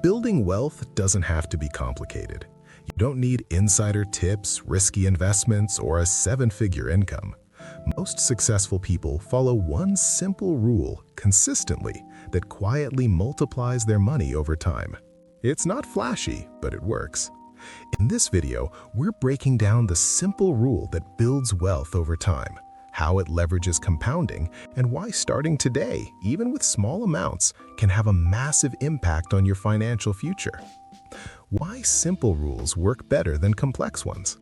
Building wealth doesn't have to be complicated. You don't need insider tips, risky investments, or a seven-figure income. Most successful people follow one simple rule consistently that quietly multiplies their money over time. It's not flashy, but it works. In this video, we're breaking down the simple rule that builds wealth over time, how it leverages compounding, and why starting today, even with small amounts, can have a massive impact on your financial future. Why simple rules work better than complex ones.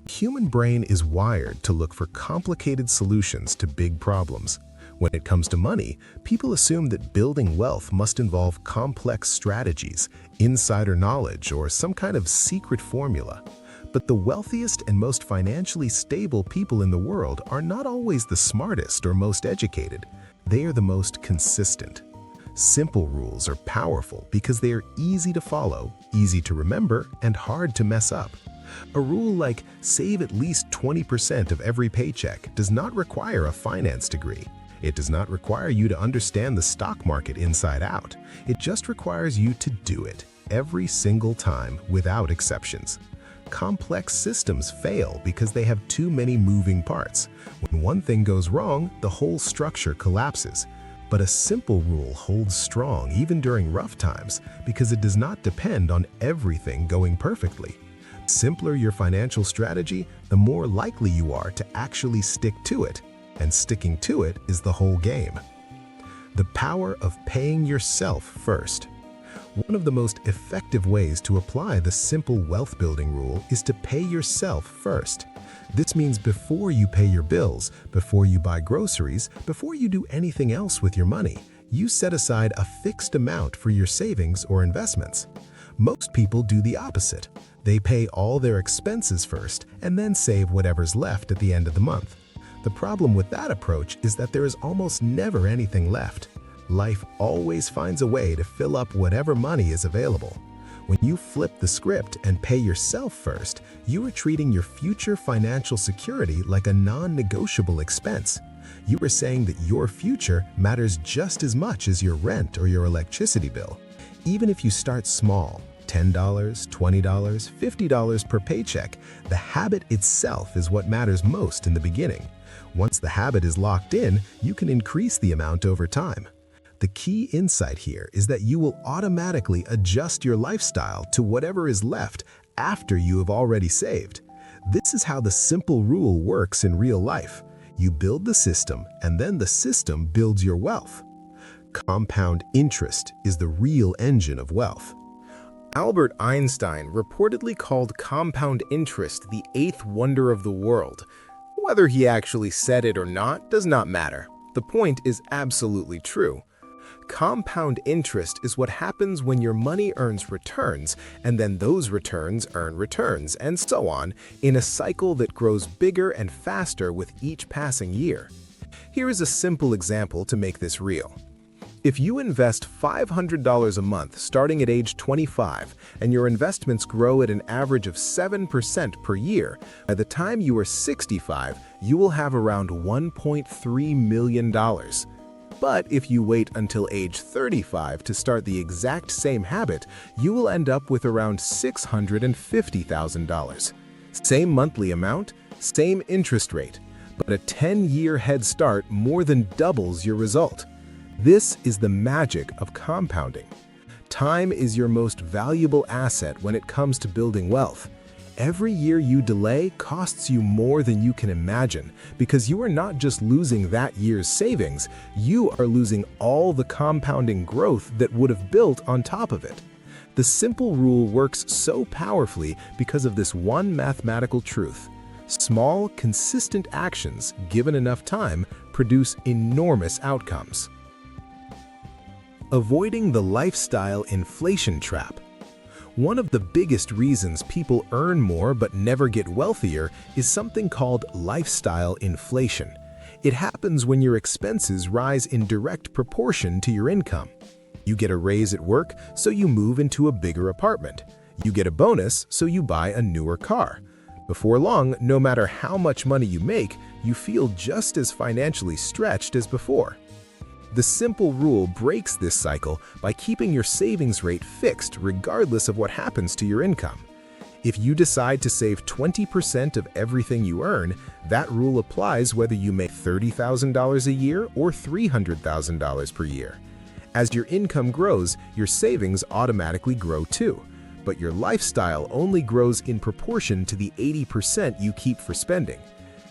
The human brain is wired to look for complicated solutions to big problems. When it comes to money, people assume that building wealth must involve complex strategies, insider knowledge, or some kind of secret formula. But the wealthiest and most financially stable people in the world are not always the smartest or most educated. They are the most consistent. Simple rules are powerful because they are easy to follow, easy to remember, and hard to mess up. A rule like save at least 20% of every paycheck does not require a finance degree. It does not require you to understand the stock market inside out. It just requires you to do it every single time without exceptions. Complex systems fail because they have too many moving parts. When one thing goes wrong, the whole structure collapses. But a simple rule holds strong even during rough times because it does not depend on everything going perfectly. The simpler your financial strategy, the more likely you are to actually stick to it. And sticking to it is the whole game. The power of paying yourself first. One of the most effective ways to apply the simple wealth building rule is to pay yourself first. This means before you pay your bills, before you buy groceries, before you do anything else with your money, you set aside a fixed amount for your savings or investments. Most people do the opposite. They pay all their expenses first and then save whatever's left at the end of the month. The problem with that approach is that there is almost never anything left. Life always finds a way to fill up whatever money is available. When you flip the script and pay yourself first, you are treating your future financial security like a non-negotiable expense. You are saying that your future matters just as much as your rent or your electricity bill. Even if you start small, $10, $20, $50 per paycheck, the habit itself is what matters most in the beginning. Once the habit is locked in, you can increase the amount over time. The key insight here is that you will automatically adjust your lifestyle to whatever is left after you have already saved. This is how the simple rule works in real life. You build the system, and then the system builds your wealth. Compound interest is the real engine of wealth. Albert Einstein reportedly called compound interest the eighth wonder of the world. Whether he actually said it or not does not matter. The point is absolutely true. Compound interest is what happens when your money earns returns, and then those returns earn returns, and so on, in a cycle that grows bigger and faster with each passing year. Here is a simple example to make this real. If you invest $500 a month starting at age 25 and your investments grow at an average of 7% per year, by the time you are 65, you will have around $1.3 million. But if you wait until age 35 to start the exact same habit, you will end up with around $650,000. Same monthly amount, same interest rate, but a 10-year head start more than doubles your result. This is the magic of compounding. Time is your most valuable asset when it comes to building wealth. Every year you delay costs you more than you can imagine because you are not just losing that year's savings, you are losing all the compounding growth that would have built on top of it. The simple rule works so powerfully because of this one mathematical truth. Small, consistent actions, given enough time, produce enormous outcomes. Avoiding the lifestyle inflation trap. One of the biggest reasons people earn more but never get wealthier is something called lifestyle inflation. It happens when your expenses rise in direct proportion to your income. You get a raise at work, so you move into a bigger apartment. You get a bonus, so you buy a newer car. Before long, no matter how much money you make, you feel just as financially stretched as before. The simple rule breaks this cycle by keeping your savings rate fixed regardless of what happens to your income. If you decide to save 20% of everything you earn, that rule applies whether you make $30,000 a year or $300,000 per year. As your income grows, your savings automatically grow too, but your lifestyle only grows in proportion to the 80% you keep for spending.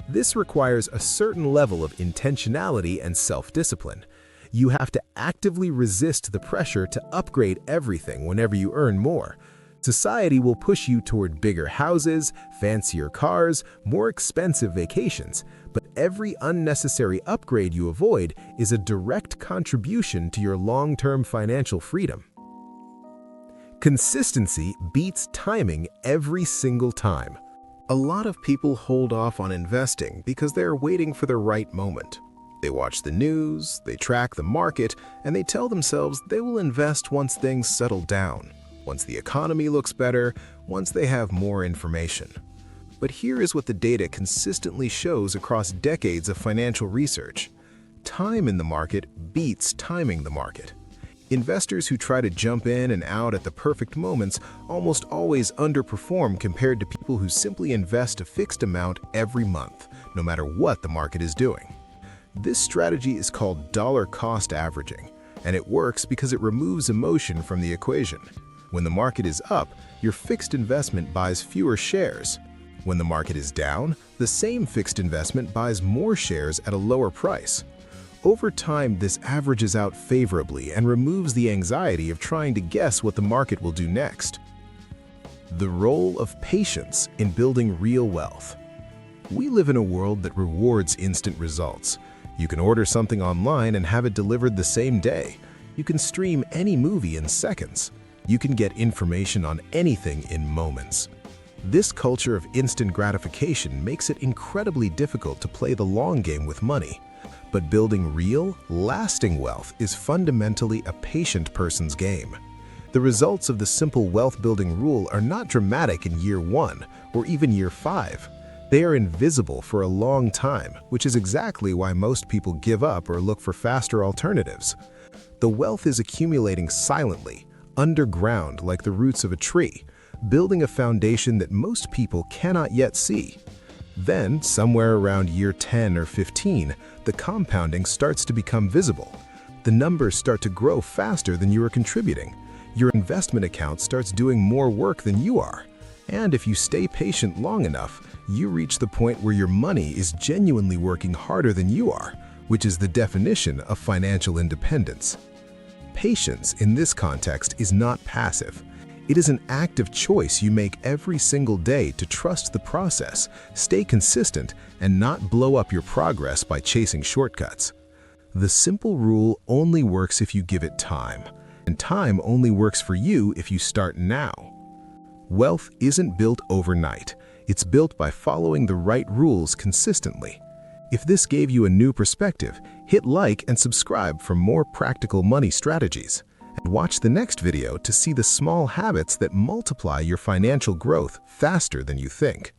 This requires a certain level of intentionality and self-discipline. You have to actively resist the pressure to upgrade everything whenever you earn more. Society will push you toward bigger houses, fancier cars, more expensive vacations, but every unnecessary upgrade you avoid is a direct contribution to your long-term financial freedom. Consistency beats timing every single time. A lot of people hold off on investing because they are waiting for the right moment. They watch the news, they track the market, and they tell themselves they will invest once things settle down, once the economy looks better, once they have more information. But here is what the data consistently shows across decades of financial research. Time in the market beats timing the market. Investors who try to jump in and out at the perfect moments almost always underperform compared to people who simply invest a fixed amount every month, no matter what the market is doing. This strategy is called dollar cost averaging, and it works because it removes emotion from the equation. When the market is up, your fixed investment buys fewer shares. When the market is down, the same fixed investment buys more shares at a lower price. Over time, this averages out favorably and removes the anxiety of trying to guess what the market will do next. The role of patience in building real wealth. We live in a world that rewards instant results. You can order something online and have it delivered the same day. You can stream any movie in seconds. You can get information on anything in moments. This culture of instant gratification makes it incredibly difficult to play the long game with money. But building real, lasting wealth is fundamentally a patient person's game. The results of the simple wealth-building rule are not dramatic in year 1 or even year 5. They are invisible for a long time, which is exactly why most people give up or look for faster alternatives. The wealth is accumulating silently, underground like the roots of a tree, building a foundation that most people cannot yet see. Then, somewhere around year 10 or 15, the compounding starts to become visible. The numbers start to grow faster than you are contributing. Your investment account starts doing more work than you are. And if you stay patient long enough, you reach the point where your money is genuinely working harder than you are, which is the definition of financial independence. Patience in this context is not passive. It is an active choice you make every single day to trust the process, stay consistent, and not blow up your progress by chasing shortcuts. The simple rule only works if you give it time, and time only works for you if you start now. Wealth isn't built overnight. It's built by following the right rules consistently. If this gave you a new perspective, hit like and subscribe for more practical money strategies. And watch the next video to see the small habits that multiply your financial growth faster than you think.